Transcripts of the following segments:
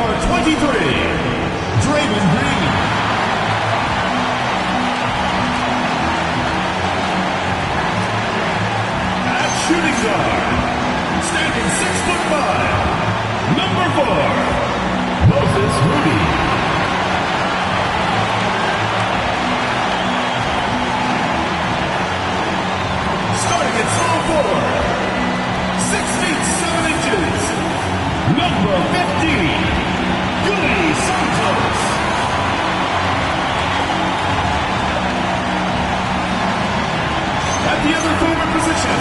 Number 23, Draymond Green. At shooting guard, standing 6'5", number 4, Moses Moody. Starting at small forward, 6 feet 7 inches, number 15, Yuli Santos. At the other forward position,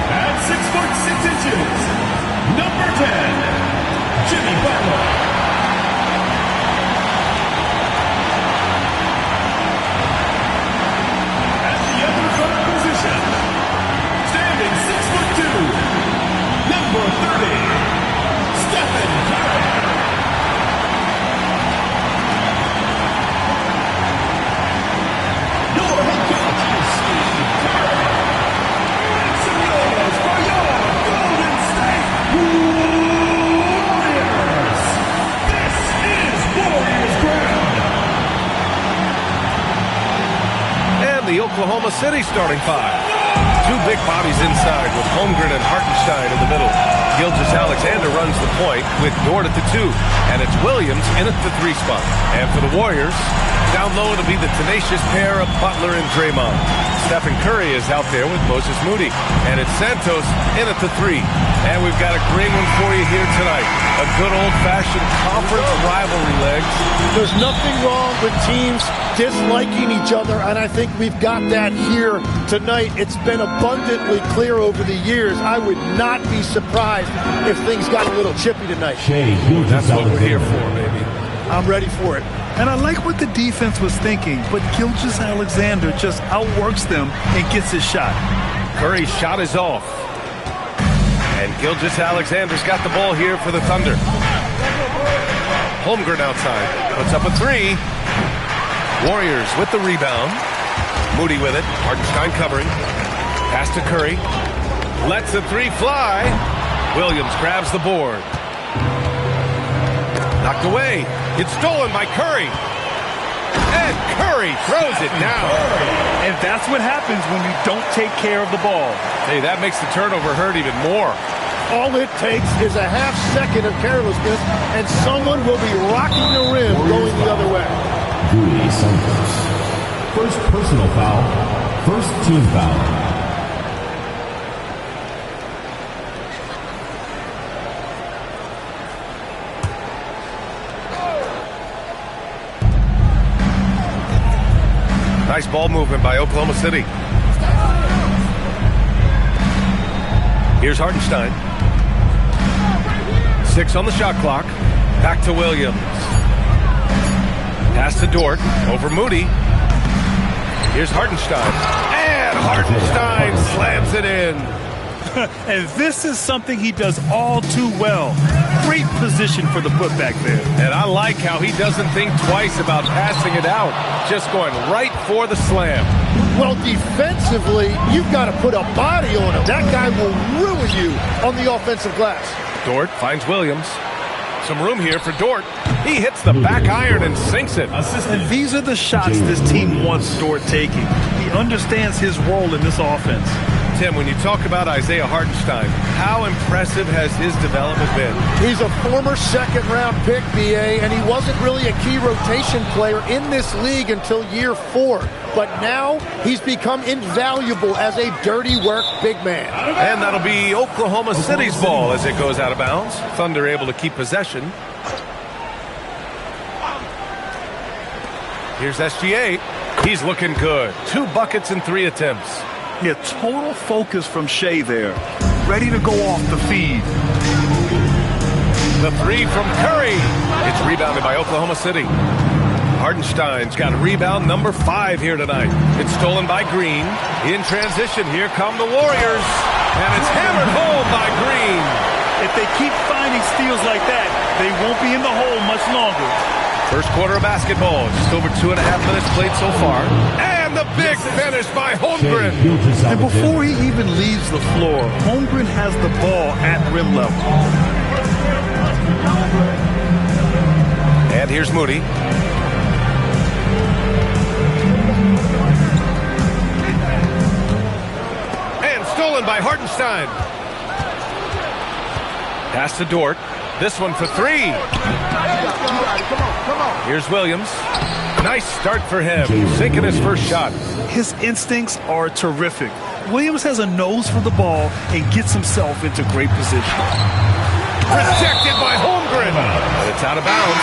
at 6 foot 6 inches, number 10, Jimmy Butler. At the other forward position, standing 6 foot 2, number 30, Stephen Curry. Your head coach is Steve Curry. Make some noise for your Golden State Warriors. This is Warriors ground. And the Oklahoma City starting five. Two big bodies inside with Holmgren and Hartenstein in the middle. Gilgeous-Alexander runs the point with Dort at the 2. And it's Williams in at the 3 spot. And for the Warriors, down low it'll be the tenacious pair of Butler and Draymond. Stephen Curry is out there with Moses Moody. And it's Santos in at the 3. And we've got a great one for you here tonight. A good old-fashioned conference rivalry legs. There's nothing wrong with teams disliking each other, and I think we've got that here tonight. It's been abundantly clear over the years. I would not be surprised if things got a little chippy tonight. That's what we're here for, baby. I'm ready for it. And I like what the defense was thinking, but Gilgeous-Alexander just outworks them and gets his shot. Curry's shot is off. And Gilgeous-Alexander's got the ball here for the Thunder. Holmgren outside. Puts up a 3. Warriors with the rebound. Moody with it. Hartenstein covering. Pass to Curry. Lets the 3 fly. Williams grabs the board. Knocked away. It's stolen by Curry. And Curry throws it down. And that's what happens when you don't take care of the ball. Hey, that makes the turnover hurt even more. All it takes is a half second of carelessness, and someone will be rocking the rim going the other way. Yuli Santos. First personal foul. First team foul. Nice ball movement by Oklahoma City. Here's Hartenstein. 6 on the shot clock. Back to Williams. Pass to Dort. Over Moody. Here's Hartenstein. And Hartenstein slams it in. And this is something he does all too well. Great position for the putback there. And I like how he doesn't think twice about passing it out. Just going right for the slam. Well, defensively, you've got to put a body on him. That guy will ruin you on the offensive glass. Dort finds Williams. Some room here for Dort. He hits the back iron and sinks it. And these are the shots this team wants Dort taking. He understands his role in this offense. Tim, when you talk about Isaiah Hartenstein, how impressive has his development been? He's a former second-round pick, BA, and he wasn't really a key rotation player in this league until year 4. But now he's become invaluable as a dirty work big man. And that'll be Oklahoma City's ball as it goes out of bounds. Thunder able to keep possession. Here's SGA. He's looking good. 2 buckets and 3 attempts. Yeah, total focus from Shea there. Ready to go off the feed. The 3 from Curry. It's rebounded by Oklahoma City. Hartenstein's got rebound number 5 here tonight. It's stolen by Green. In transition, here come the Warriors. And it's hammered home by Green. If they keep finding steals like that, they won't be in the hole much longer. First quarter of basketball. Just over 2.5 minutes played so far. And the big finish by Holmgren. And before he even leaves the floor, Holmgren has the ball at rim level. And here's Moody. And stolen by Hartenstein. Pass to Dort. This one for three. Here's Williams. Nice start for him. Sinking his first shot. His instincts are terrific. Williams has a nose for the ball and gets himself into great position. Rejected by Holmgren. And it's out of bounds.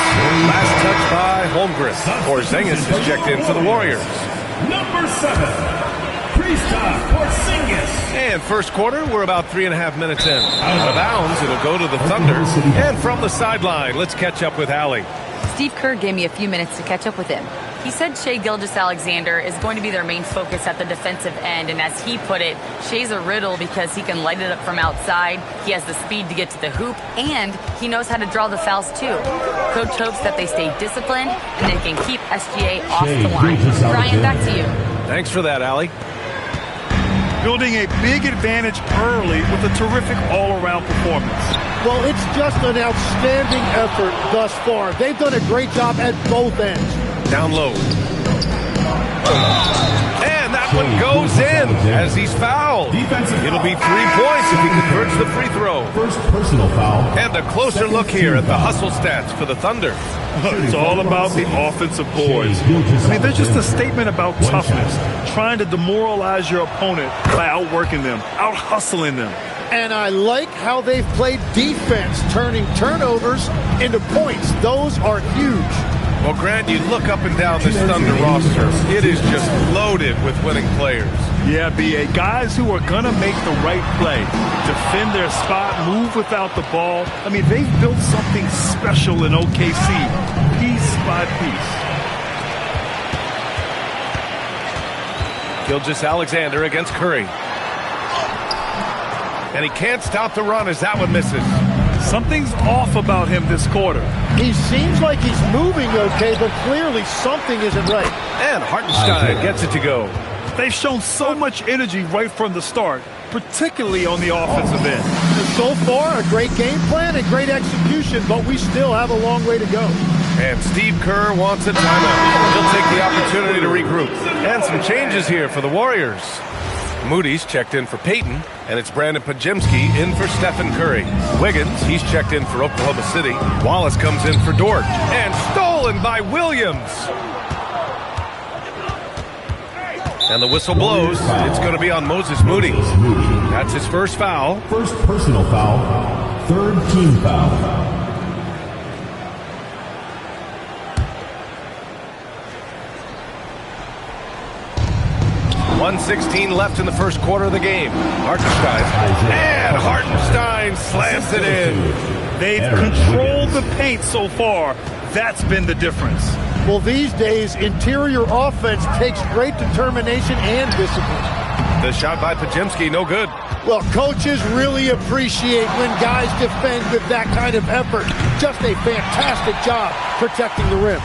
Last touch by Holmgren. Porzingis is checked in for the Warriors. Number 7, Kristaps Porzingis. And first quarter, we're about 3.5 minutes in. Out of bounds, it'll go to the Thunder. And from the sideline, let's catch up with Allie. Steve Kerr gave me a few minutes to catch up with him. He said Shai Gilgeous-Alexander is going to be their main focus at the defensive end, and as he put it, Shai's a riddle because he can light it up from outside, he has the speed to get to the hoop, and he knows how to draw the fouls too. Coach hopes that they stay disciplined and they can keep SGA off the line. Brian, back to you. Thanks for that, Allie. Building a big advantage early with a terrific all-around performance. Well, it's just an outstanding effort thus far. They've done a great job at both ends. Down low. And that one goes in as he's fouled. It'll be 3 points if he converts the free throw. First personal foul. And a closer look here at the hustle stats for the Thunder. It's all about the offensive boards. I mean, they're just a statement about toughness, trying to demoralize your opponent by outworking them, out-hustling them. And I like how they've played defense, turning turnovers into points. Those are huge. Well, Grant, you look up and down this Thunder roster. It is just loaded with winning players. Yeah, B.A. Guys who are going to make the right play, defend their spot, move without the ball. I mean, they've built something special in OKC, piece by piece. Gilgeous-Alexander against Curry. And he can't stop the run as that one misses. Something's off about him this quarter. He seems like he's moving okay, but clearly something isn't right. And Hartenstein gets it to go. They've shown so much energy right from the start, particularly on the offensive end. So far, a great game plan and great execution, but we still have a long way to go. And Steve Kerr wants a timeout. He'll take the opportunity to regroup. And some changes here for the Warriors. Moody's checked in for Peyton, and it's Brandon Podziemski in for Stephen Curry. Wiggins, he's checked in for Oklahoma City. Wallace comes in for Dort. And stolen by Williams. And the whistle blows. It's going to be on Moses Moody. That's his first foul. First personal foul. Third team foul. 1:16 left in the first quarter of the game. Hartenstein slams it in. They've controlled the paint so far. That's been the difference. Well, these days, interior offense takes great determination and discipline. The shot by Podziemski, no good. Well, coaches really appreciate when guys defend with that kind of effort. Just a fantastic job protecting the rim.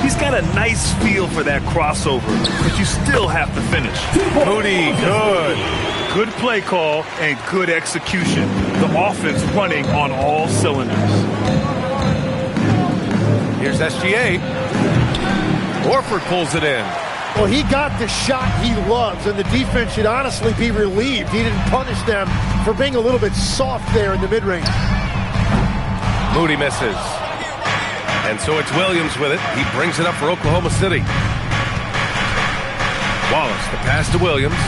He's got a nice feel for that crossover, but you still have to finish. Moody, good. Good play call and good execution. The offense running on all cylinders. Here's SGA. Horford pulls it in. Well, he got the shot he loves, and the defense should honestly be relieved. He didn't punish them for being a little bit soft there in the mid-range. Moody misses. And so it's Williams with it. He brings it up for Oklahoma City. Wallace, the pass to Williams.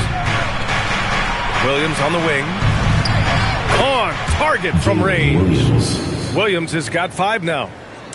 Williams on the wing. On target from range. Williams has got 5 now.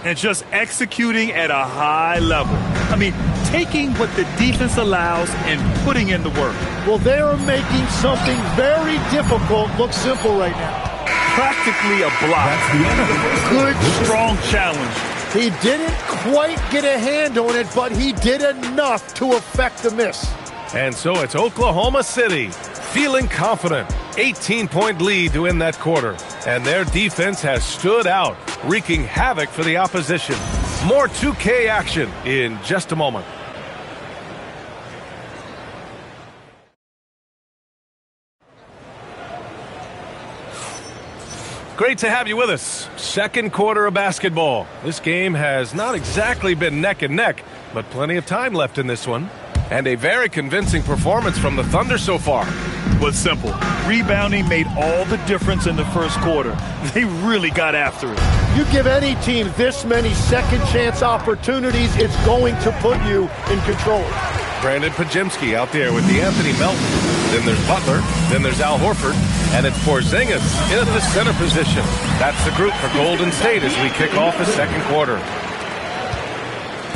And just executing at a high level. I mean, taking what the defense allows and putting in the work. Well, they are making something very difficult look simple right now. Practically a block. That's the end of the first Good, strong challenge. He didn't quite get a hand on it, but he did enough to affect the miss. And so it's Oklahoma City feeling confident. 18-point lead to end that quarter. And their defense has stood out, wreaking havoc for the opposition. More 2K action in just a moment. Great to have you with us. Second quarter of basketball. This game has not exactly been neck and neck, but plenty of time left in this one. And a very convincing performance from the Thunder so far. Was simple. Rebounding made all the difference in the first quarter. They really got after it. You give any team this many second chance opportunities, it's going to put you in control. Brandon Podziemski out there with the Anthony Melton. Then there's Butler. Then there's Al Horford. And it's Porzingis in at the center position. That's the group for Golden State as we kick off the second quarter.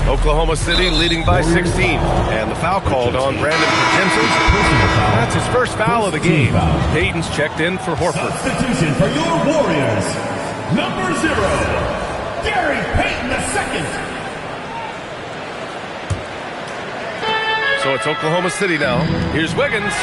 Oklahoma City leading by 16. And the foul called on Brandon Podziemski. That's his first foul of the game. Payton's checked in for Horford. Substitution for your Warriors. Number 0, Gary Payton II. So it's Oklahoma City now. Here's Wiggins.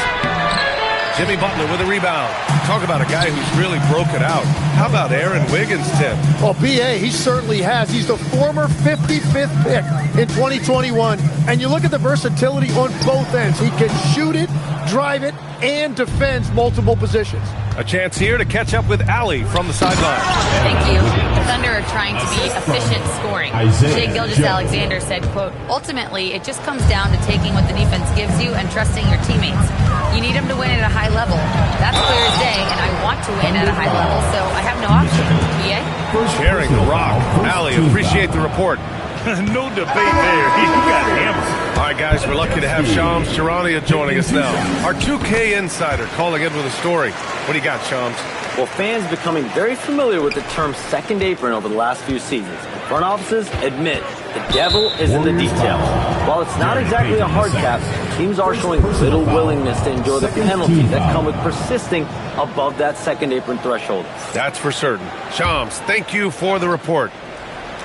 Jimmy Butler with a rebound. Talk about a guy who's really broken out. How about Aaron Wiggins, Tim? Well, B.A., he certainly has. He's the former 55th pick in 2021. And you look at the versatility on both ends. He can shoot it, drive it, and defends multiple positions. A chance here to catch up with Allie from the sideline. Thank you. The Thunder are trying to be efficient scoring. Shai Gilgeous-Alexander said, quote, ultimately, it just comes down to taking what the defense gives you and trusting your teammates. You need them to win at a high level. That's clear as day, and I want to win at a high level, so I have no option. PA? Sharing the rock. Allie, appreciate the report. No debate there. He got hammered. All right, guys, we're lucky to have Shams Charania joining us now. Our 2K insider calling in with a story. What do you got, Shams? Well, fans becoming very familiar with the term second apron over the last few seasons. And front offices admit the devil is in the details. While it's not exactly a hard cap, teams are showing little willingness to endure the penalties that come with persisting above that second apron threshold. That's for certain. Shams, thank you for the report.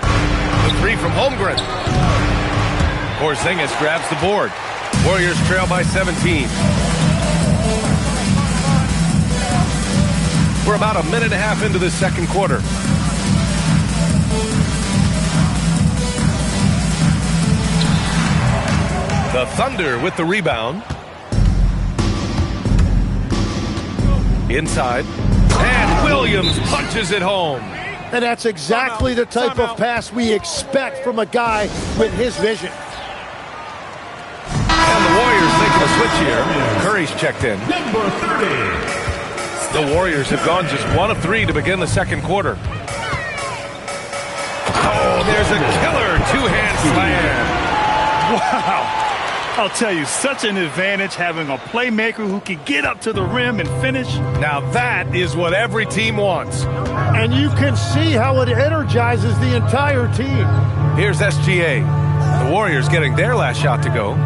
The three from Holmgren. Porzingis grabs the board. Warriors trail by 17. We're about a minute and a half into this second quarter. The Thunder with the rebound. Inside. And Williams punches it home. And that's exactly the type of pass we expect from a guy with his vision. And the Warriors making a switch here. Curry's checked in. Number 30. The Warriors have gone just 1 of 3 to begin the second quarter. Oh, there's a killer two-hand slam. Wow. I'll tell you, such an advantage having a playmaker who can get up to the rim and finish. Now that is what every team wants. And you can see how it energizes the entire team. Here's SGA. The Warriors getting their last shot to go.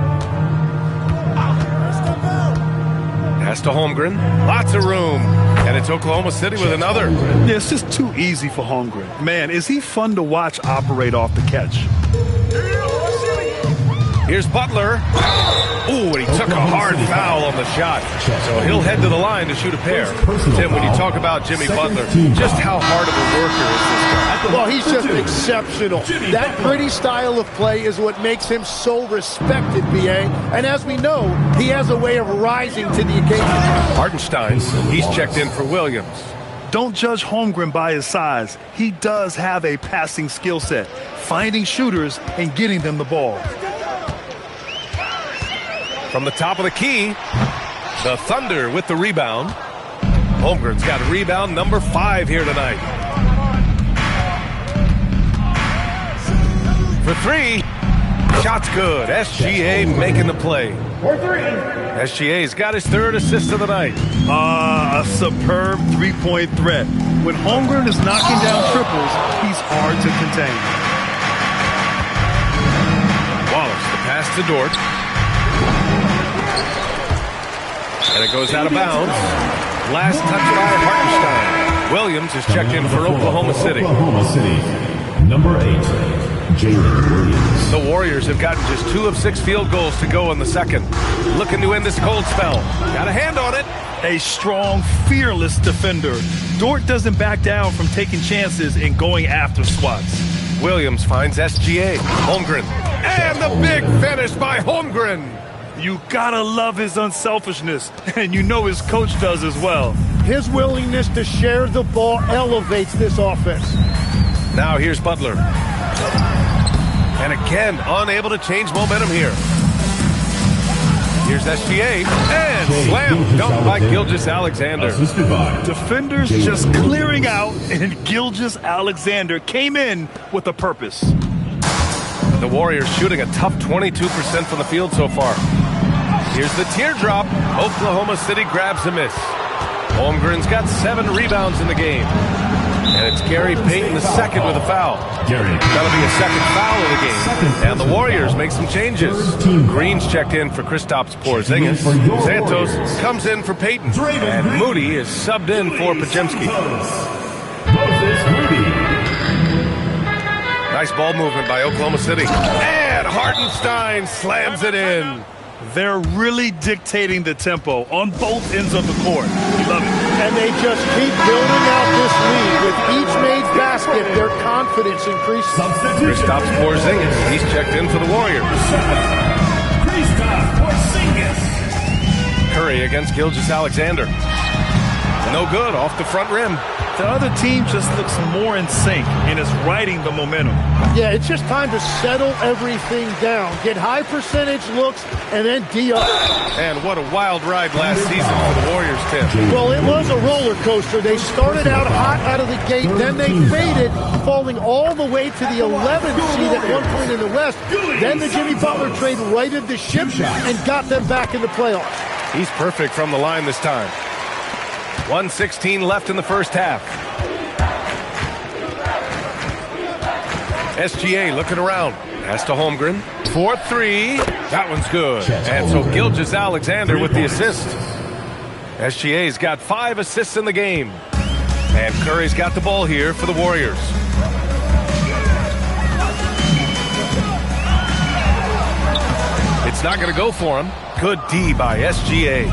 Pass to Holmgren. Lots of room. And it's Oklahoma City with another. Yeah, it's just too easy for Holmgren. Man, is he fun to watch operate off the catch. Here's Butler. Ooh, and he took a hard foul on the shot. So he'll head to the line to shoot a pair. Tim, when you talk about Jimmy Butler, just how hard of a worker is this guy? Well, he's just exceptional. That gritty style of play is what makes him so respected, B.A. And as we know, he has a way of rising to the occasion. Hartenstein, he's checked in for Williams. Don't judge Holmgren by his size. He does have a passing skill set, finding shooters and getting them the ball. From the top of the key, the Thunder with the rebound. Holmgren's got rebound number 5 here tonight. For 3, shot's good. SGA making the play. SGA's got his 3rd assist of the night. A superb three-point threat. When Holmgren is knocking down triples, he's hard to contain. Wallace, the pass to Dort. And it goes out of bounds. Last touch by Hartenstein. Williams is checked in for Oklahoma City. Oklahoma City. Number 8, Jalen Williams. The Warriors have gotten just 2 of 6 field goals to go in the second. Looking to end this cold spell. Got a hand on it. A strong, fearless defender. Dort doesn't back down from taking chances and going after squats. Williams finds SGA. Holmgren. And the big finish by Holmgren. You gotta love his unselfishness, and you know his coach does as well. His willingness to share the ball elevates this offense. Now here's Butler. And again, unable to change momentum here. Here's SGA, and slam dunked by Gilgeous-Alexander. Defenders just clearing out, and Gilgeous-Alexander came in with a purpose. The Warriors shooting a tough 22% from the field so far. Here's the teardrop. Oklahoma City grabs a miss. Holmgren's got 7 rebounds in the game. And it's Gary Payton the second with a foul. That'll be a second foul of the game. And the Warriors make some changes. Green's checked in for Kristaps Porzingis. Santos comes in for Payton. And Moody is subbed in for Podziemski. Nice ball movement by Oklahoma City. And Hartenstein slams it in. They're really dictating the tempo on both ends of the court. We love it. And they just keep building out this lead. With each made basket, their confidence increases. Kristaps Porzingis, he's checked in for the Warriors. Kristaps Porzingis. Curry against Gilgeous-Alexander. No good, off the front rim. The other team just looks more in sync and is riding the momentum. Yeah, it's just time to settle everything down. Get high percentage looks and then D-up. And what a wild ride last season for the Warriors, Tim. Well, it was a roller coaster. They started out hot out of the gate, then they faded, falling all the way to the 11th seed at one point in the West. Then the Jimmy Butler trade righted the ship and got them back in the playoffs. He's perfect from the line this time. 1:16 left in the first half. SGA looking around. Pass to Holmgren. 4-3. That one's good. And so Gilgeous-Alexander with the assist. SGA's got 5 assists in the game. And Curry's got the ball here for the Warriors. It's not going to go for him. Good D by SGA.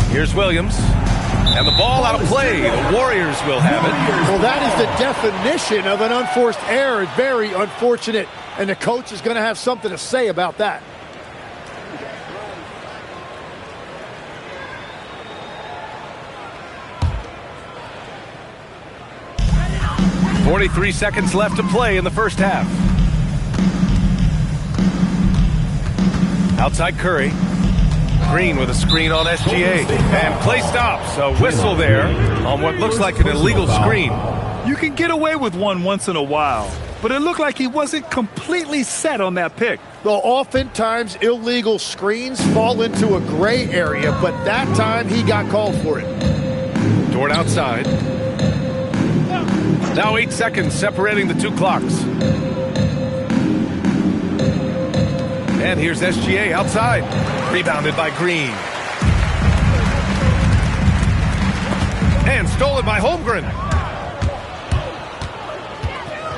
Here's Williams. And the ball out of play. The Warriors will have it. Well, that is the definition of an unforced error. Very unfortunate. And the coach is going to have something to say about that. .43 seconds left to play in the first half. Outside Curry. Green with a screen on SGA. And play stops. A whistle there on what looks like an illegal screen. You can get away with one once in a while, but it looked like he wasn't completely set on that pick. Well, oftentimes illegal screens fall into a gray area, but that time he got called for it. Dort outside. Now 8 seconds separating the 2 clocks. And here's SGA outside. Rebounded by Green. And stolen by Holmgren.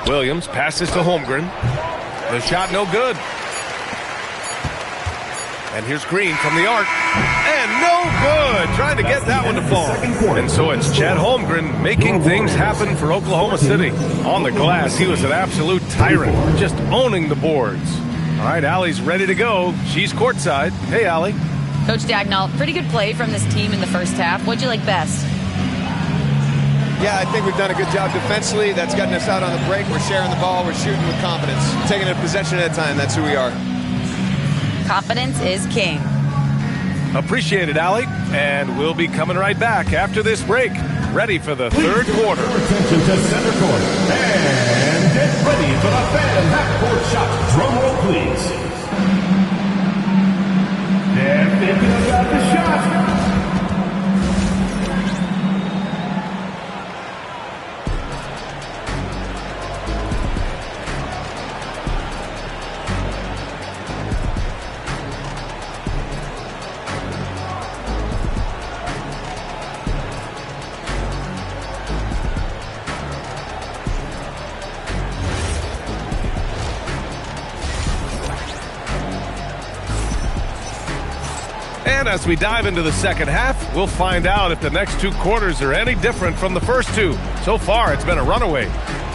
Williams passes to Holmgren. The shot no good. And here's Green from the arc. And no good. Trying to get that one to fall. And so it's Chet Holmgren making things happen for Oklahoma City. On the glass, he was an absolute tyrant, just owning the boards. All right, Allie's ready to go. She's courtside. Hey, Allie. Coach Dagnall, pretty good play from this team in the first half. What'd you like best? Yeah, I think we've done a good job defensively. That's gotten us out on the break. We're sharing the ball. We're shooting with confidence. Taking a possession at a time. That's who we are. Confidence is king. Appreciate it, Allie. And we'll be coming right back after this break. Ready for the third quarter. Attention to center court. And get ready for the fan half-court shot. Drum roll, please. And thinking about the shot. And as we dive into the second half, we'll find out if the next 2 quarters are any different from the first 2. So far, it's been a runaway.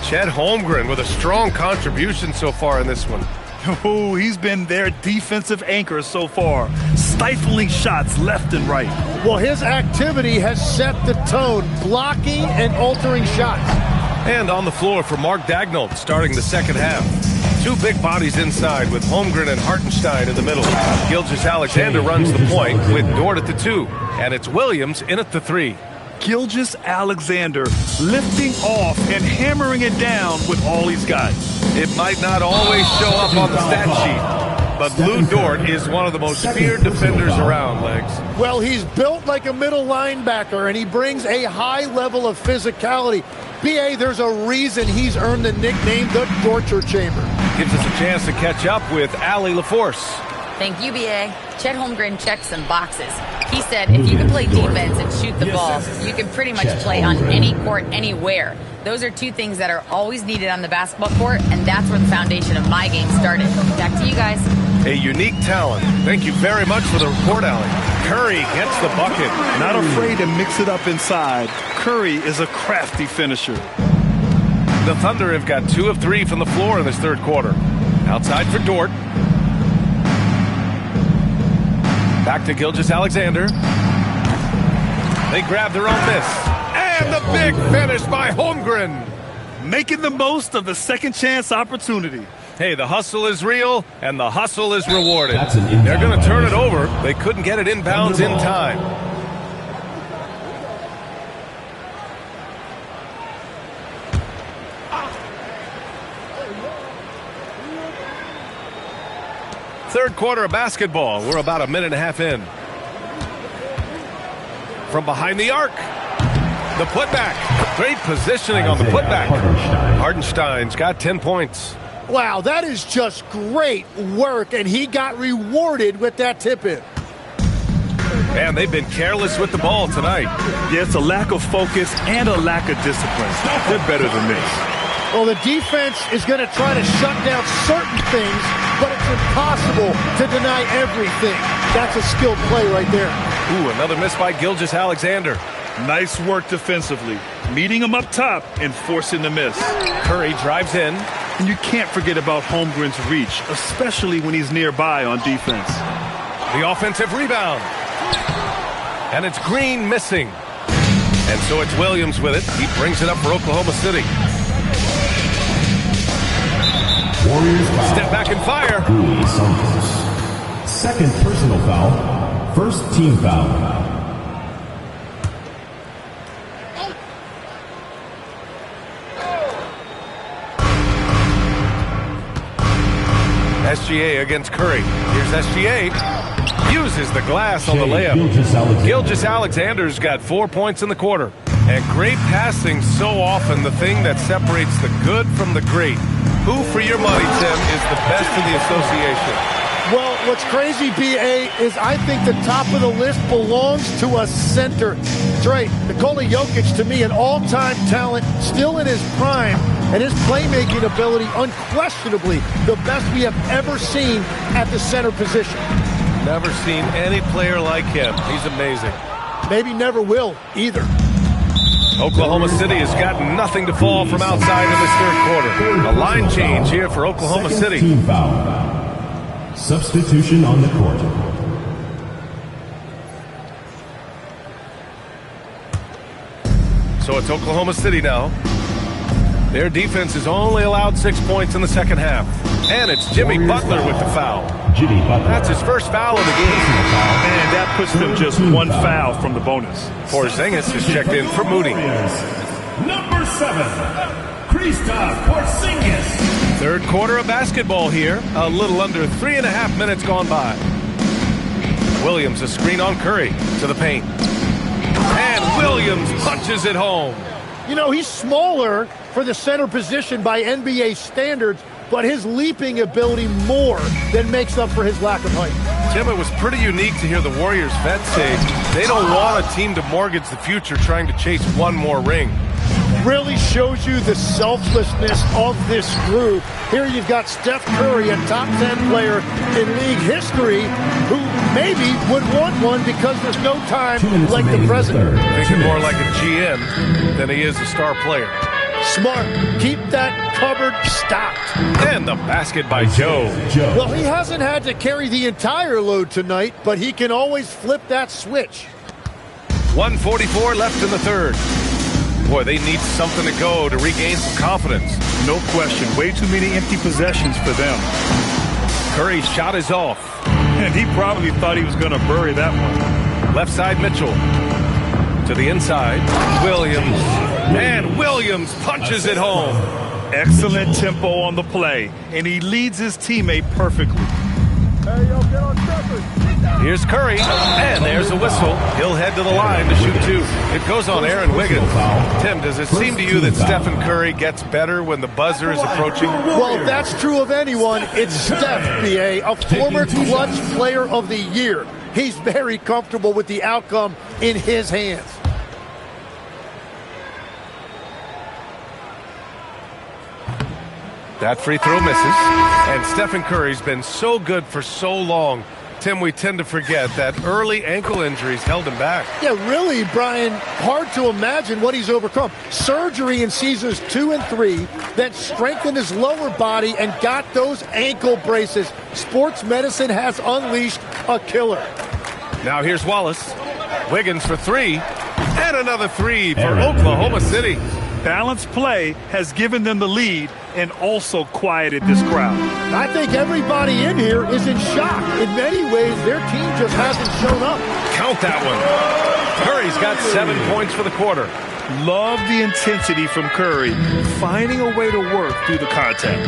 Chet Holmgren with a strong contribution so far in this one. Oh, he's been their defensive anchor so far, stifling shots left and right. Well, his activity has set the tone, blocking and altering shots. And on the floor for Mark Daigneault starting the second half. Two big bodies inside with Holmgren and Hartenstein in the middle. Gilgeous-Alexander runs the point with Dort at the 2. And it's Williams in at the 3. Gilgeous-Alexander lifting off and hammering it down with all he's got. It might not always show up on the stat sheet, but Lou Dort is one of the most feared defenders around, Legs. Well, he's built like a middle linebacker, and he brings a high level of physicality. B.A., there's a reason he's earned the nickname the Torture Chamber. Gives us a chance to catch up with Allie LaForce. Thank you, B.A. Chet Holmgren checked some boxes. He said if you can play defense and shoot the ball, you can pretty much play on any court, anywhere. Those are two things that are always needed on the basketball court, and that's where the foundation of my game started. Back to you guys. A unique talent. Thank you very much for the report, Allie. Curry gets the bucket. Not afraid to mix it up inside. Curry is a crafty finisher. The Thunder have got 2 of 3 from the floor in this third quarter. Outside for Dort. Back to Gilgeous-Alexander. They grab their own miss. And the big finish by Holmgren. Making the most of the second chance opportunity. Hey, the hustle is real, and the hustle is rewarded. They're going to turn it over. They couldn't get it inbounds in time. Third quarter of basketball. We're about a minute and a half in. From behind the arc. The putback. Great positioning on the putback. Hartenstein's got 10 points. Wow, that is just great work, and he got rewarded with that tip-in. And they've been careless with the ball tonight. Yeah, it's a lack of focus and a lack of discipline. They're better than this. Well, the defense is going to try to shut down certain things, but it's impossible to deny everything. That's a skilled play right there. Ooh, another miss by Gilgeous-Alexander. Nice work defensively, meeting him up top and forcing the miss. Curry drives in. And you can't forget about Holmgren's reach, especially when he's nearby on defense. The offensive rebound. And it's Green missing. And so it's Williams with it. He brings it up for Oklahoma City. Warriors foul. Step back and fire. Second personal foul. First team foul. SGA against Curry. Here's SGA. Uses the glass on the layup. Gilgeous-Alexander's got 4 points in the quarter. And great passing, so often the thing that separates the good from the great. Who, for your money, Tim, is the best in the association? Well, what's crazy, B.A., is I think the top of the list belongs to a center. That's right. Nikola Jokic, to me, an all-time talent, still in his prime, and his playmaking ability, unquestionably, the best we have ever seen at the center position. Never seen any player like him. He's amazing. Maybe never will, either. Oklahoma City has got nothing to fall from outside in this third quarter. A line change here for Oklahoma City. Team foul. Substitution on the court. So it's Oklahoma City now. Their defense has only allowed 6 points in the second half. And it's Jimmy Butler with the foul. Jimmy Butler. That's his first foul of the game. And that puts them just one foul from the bonus. Porzingis is checked in for Moody. Number 7, Kristaps Porzingis. Third quarter of basketball here. A little under 3.5 minutes gone by. Williams, a screen on Curry to the paint. And Williams punches it home. You know, he's smaller for the center position by NBA standards, but his leaping ability more than makes up for his lack of height. Tim, it was pretty unique to hear the Warriors vets say they don't want a team to mortgage the future trying to chase one more ring. Really shows you the selflessness of this group. Here you've got Steph Curry, a top 10 player in league history, who maybe would want one because there's no time like the present. Thinking more like a GM than he is a star player. Smart. Keep that cupboard stocked. And the basket by Joe. Well, he hasn't had to carry the entire load tonight, but he can always flip that switch. 1:44 left in the third. Boy, they need something to go to regain some confidence. No question. Way too many empty possessions for them. Curry's shot is off. And he probably thought he was going to bury that one. Left side, Mitchell. To the inside, Williams. And Williams punches it home. Excellent tempo on the play. And he leads his teammate perfectly. Hey, yo, get on Stephen. Here's Curry, and there's a whistle. He'll head to the line to shoot two. It goes on Aaron Wiggins. Tim, does it seem to you that Stephen Curry gets better when the buzzer is approaching? Well, if that's true of anyone, it's Steph, B.A., a former clutch player of the year. He's very comfortable with the outcome in his hands. That free throw misses, and Stephen Curry's been so good for so long. Tim, we tend to forget that early ankle injuries held him back. Yeah, really, Brian, hard to imagine what he's overcome. Surgery in seasons 2 and 3 that strengthened his lower body and got those ankle braces. Sports medicine has unleashed a killer. Now here's Wallace. Wiggins for three, and another three for Oklahoma City. Balanced play has given them the lead and also quieted this crowd. I think everybody in here is in shock. In many ways, their team just hasn't shown up. Count that one. Curry's got 7 points for the quarter. Love the intensity from Curry, finding a way to work through the contact.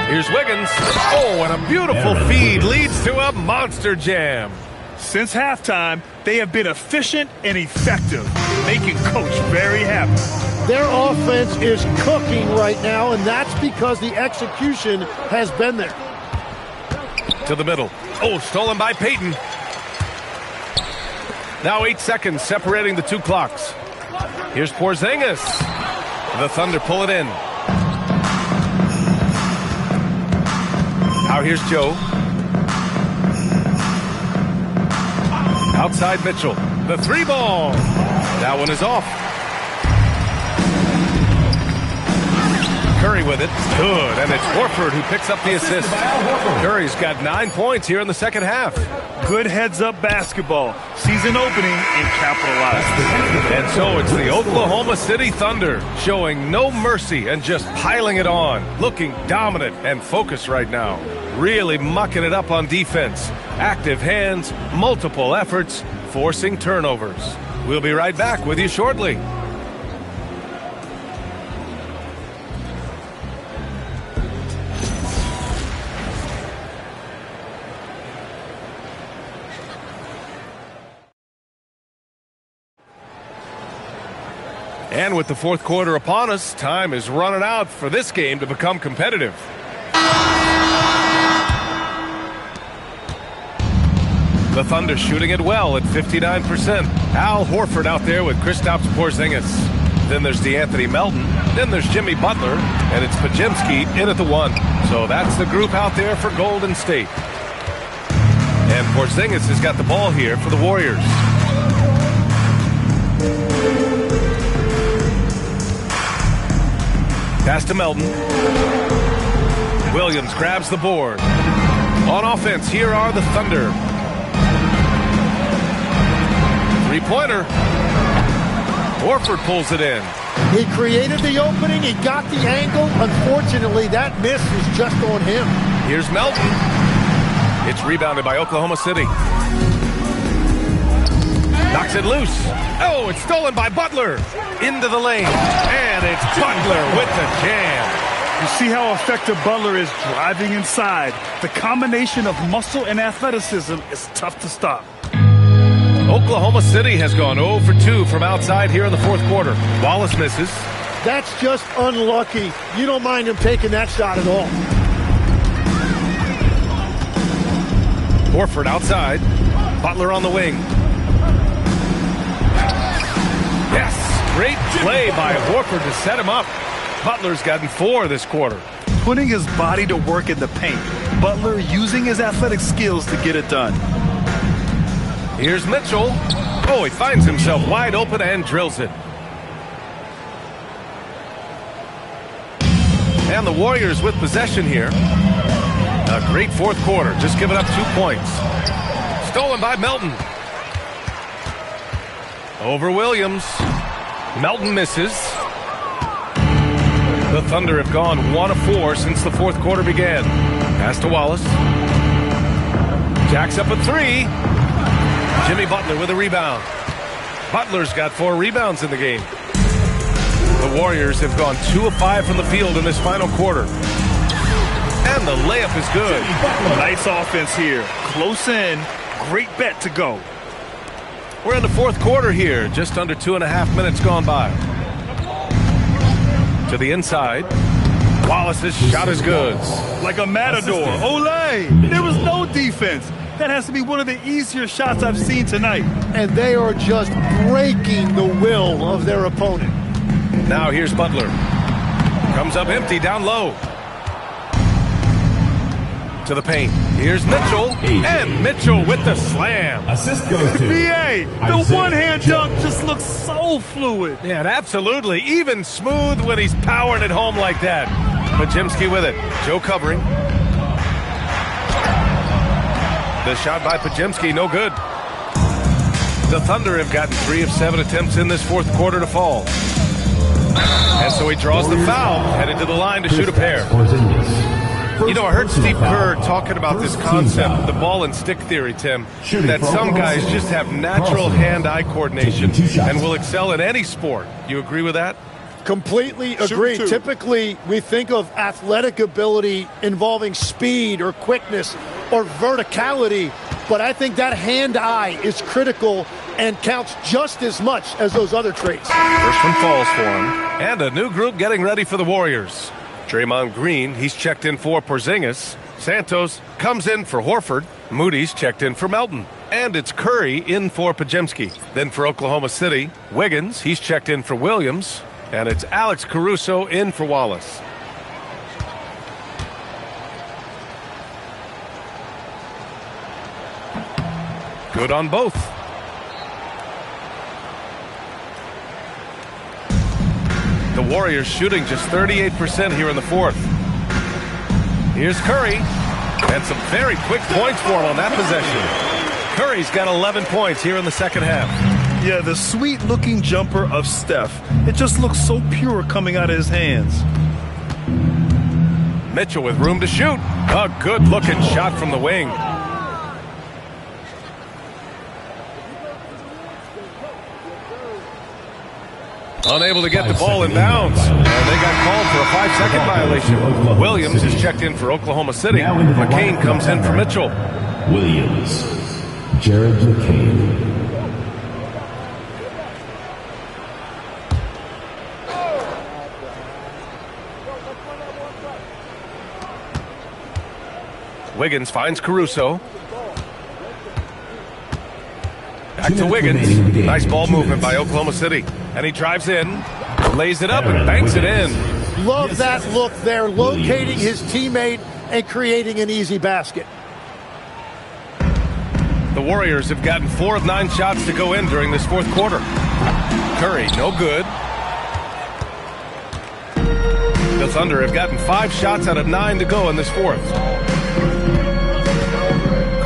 Here's Wiggins. Oh, and a beautiful feed leads to a monster jam. Since halftime, they have been efficient and effective, making Coach very happy. Their offense is cooking right now, and that's because the execution has been there. To the middle. Oh, stolen by Payton. Now 8 seconds separating the two clocks. Here's Porzingis. The Thunder pull it in. Now here's Joe. Outside Mitchell. The three ball. That one is off. Curry with it. Good. And it's Horford who picks up the assist. Curry's got 9 points here in the second half. Good heads-up basketball. Season opening and capitalized. And so it's the Oklahoma City Thunder showing no mercy and just piling it on. Looking dominant and focused right now. Really mucking it up on defense. Active hands, multiple efforts, forcing turnovers. We'll be right back with you shortly. And with the fourth quarter upon us, time is running out for this game to become competitive. The Thunder shooting it well at 59%. Al Horford out there with Kristaps Porzingis. Then there's DeAnthony Melton. Then there's Jimmy Butler. And it's Podziemski in at the one. So that's the group out there for Golden State. And Porzingis has got the ball here for the Warriors. Pass to Melton. Williams grabs the board. On offense, here are the Thunder. Three-pointer. Horford pulls it in. He created the opening. He got the angle. Unfortunately, that miss was just on him. Here's Melton. It's rebounded by Oklahoma City. Knocks it loose. Oh, it's stolen by Butler. Into the lane. And it's Butler with the jam. You see how effective Butler is driving inside. The combination of muscle and athleticism is tough to stop. Oklahoma City has gone 0 for 2 from outside here in the fourth quarter. Wallace misses. That's just unlucky. You don't mind him taking that shot at all. Horford outside. Butler on the wing. Yes, great play by Horford to set him up. Butler's gotten 4 this quarter. Putting his body to work in the paint. Butler using his athletic skills to get it done. Here's Mitchell. Oh, he finds himself wide open and drills it. And the Warriors with possession here. A great fourth quarter, just giving up 2 points. Stolen by Melton. Over Williams. Melton misses. The Thunder have gone 1 of 4 since the fourth quarter began. Pass to Wallace. Jacks up a 3. Jimmy Butler with a rebound. Butler's got 4 rebounds in the game. The Warriors have gone 2 of 5 from the field in this final quarter. And the layup is good. Nice offense here. Close in. Great bet to go. We're in the fourth quarter here. Just under 2.5 minutes gone by. To the inside. Wallace's shot is good. Like a matador. Olay! There was no defense. That has to be one of the easier shots I've seen tonight. And they are just breaking the will of their opponent. Now here's Butler. Comes up empty down low. To the paint. Here's Mitchell. And Mitchell with the slam. Assist goes to BA, the one-hand dunk just looks so fluid. Yeah, and absolutely. Even smooth when he's powering it home like that. Podziemski with it. Joe covering. The shot by Podziemski, no good. The Thunder have gotten 3 of 7 attempts in this fourth quarter to fall. And so he draws the foul, headed to the line to shoot a pair. You know, I heard Steve Kerr talking about this concept, the ball and stick theory, Tim, that some guys just have natural hand-eye coordination and will excel in any sport. You agree with that? Completely agree. Typically, we think of athletic ability involving speed or quickness or verticality, but I think that hand-eye is critical and counts just as much as those other traits. First one falls for him. And a new group getting ready for the Warriors. Draymond Green, he's checked in for Porzingis. Santos comes in for Horford. Moody's checked in for Melton. And it's Curry in for Podziemski. Then for Oklahoma City, Wiggins, he's checked in for Williams. And it's Alex Caruso in for Wallace. Good on both. The Warriors shooting just 38% here in the fourth. Here's Curry. And some very quick points for him on that possession. Curry's got 11 points here in the second half. Yeah, the sweet-looking jumper of Steph. It just looks so pure coming out of his hands. Mitchell with room to shoot. A good-looking shot from the wing. Unable to get the ball in bounds. And they got called for a 5-second violation. Williams is checked in for Oklahoma City. McCain comes in for Mitchell. Williams. Jared McCain. Wiggins finds Caruso. Back to Wiggins. Nice ball movement by Oklahoma City. And he drives in, lays it up, and banks it in. Love that look there, locating his teammate and creating an easy basket. The Warriors have gotten 4 of 9 shots to go in during this fourth quarter. Curry, no good. The Thunder have gotten 5 shots out of 9 to go in this fourth.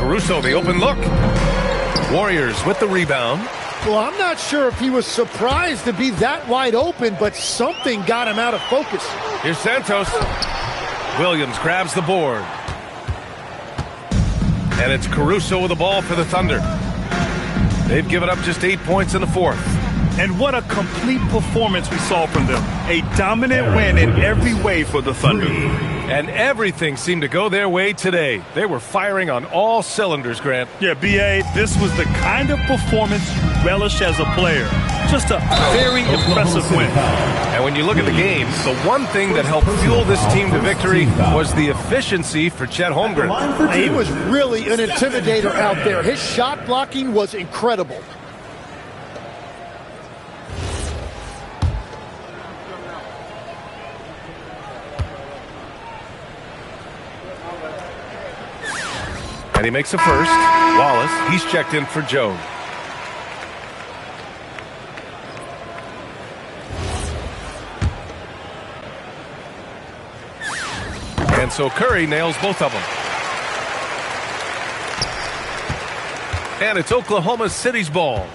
Caruso, the open look. Warriors with the rebound. Well, I'm not sure if he was surprised to be that wide open, but something got him out of focus. Here's Santos. Williams grabs the board. And it's Caruso with the ball for the Thunder. They've given up just 8 points in the fourth. And what a complete performance we saw from them. A dominant win in every way for the Thunder. And everything seemed to go their way today. They were firing on all cylinders, Grant. Yeah, B.A., this was the kind of performance you relish as a player. Just a very impressive win. And when you look at the game, the one thing that helped fuel this team to victory was the efficiency for Chet Holmgren. He was really an intimidator out there. His shot blocking was incredible. And he makes a first. Wallace, he's checked in for Joe. And so Curry nails both of them. And it's Oklahoma City's ball.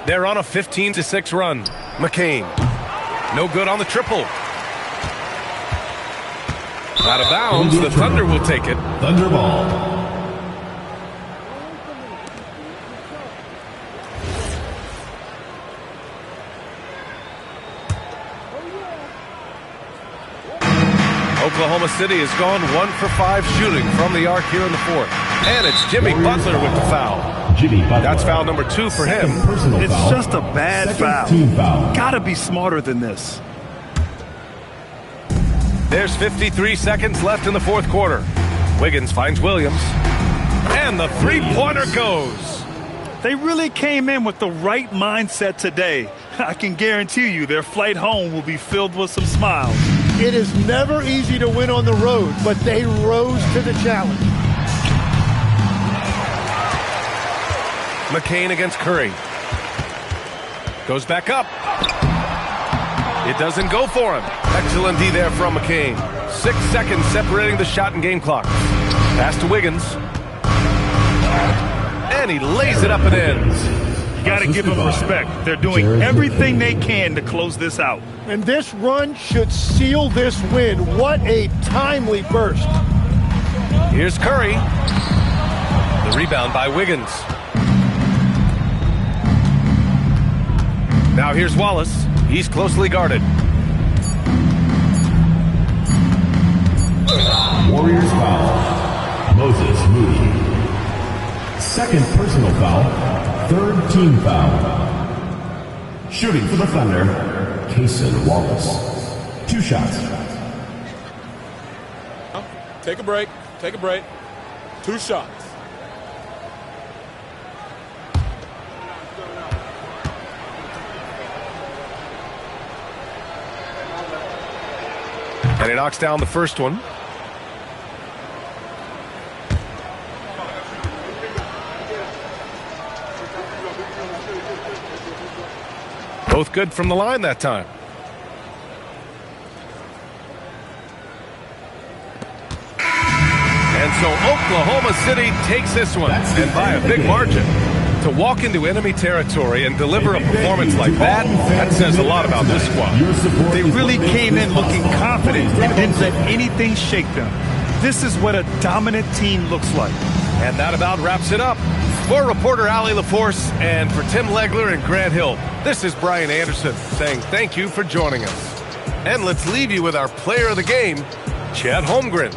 They're on a 15-6 run. McCain. No good on the triple. Out of bounds. The Thunder will take it. Thunder ball. Oklahoma City has gone 1 for 5 shooting from the arc here in the fourth. And it's Jimmy Butler with the foul. That's foul number 2 for him. It's just a bad foul. Gotta be smarter than this. There's 53 seconds left in the fourth quarter. Wiggins finds Williams. And the three-pointer goes. They really came in with the right mindset today. I can guarantee you their flight home will be filled with some smiles. It is never easy to win on the road, but they rose to the challenge. McCain against Curry. Goes back up. It doesn't go for him. Excellent D there from McCain. 6 seconds separating the shot and game clock. Pass to Wiggins. And he lays it up and in. You got to give them respect. They're doing everything they can to close this out. And this run should seal this win. What a timely burst. Here's Curry. The rebound by Wiggins. Now here's Wallace. He's closely guarded. Warriors foul. Moses Moody. Second personal foul. Third team foul. Shooting for the Thunder, Cason Wallace. 2 shots. Take a break. Take a break. 2 shots. And he knocks down the first one. Both good from the line that time. And so Oklahoma City takes this one, and by a big margin. To walk into enemy territory and deliver a performance like that says a lot about this squad. They really came in looking confident and didn't let anything shake them. This is what a dominant team looks like. And that about wraps it up. For reporter Allie LaForce and for Tim Legler and Grant Hill, this is Brian Anderson saying thank you for joining us. And let's leave you with our player of the game, Chet Holmgren.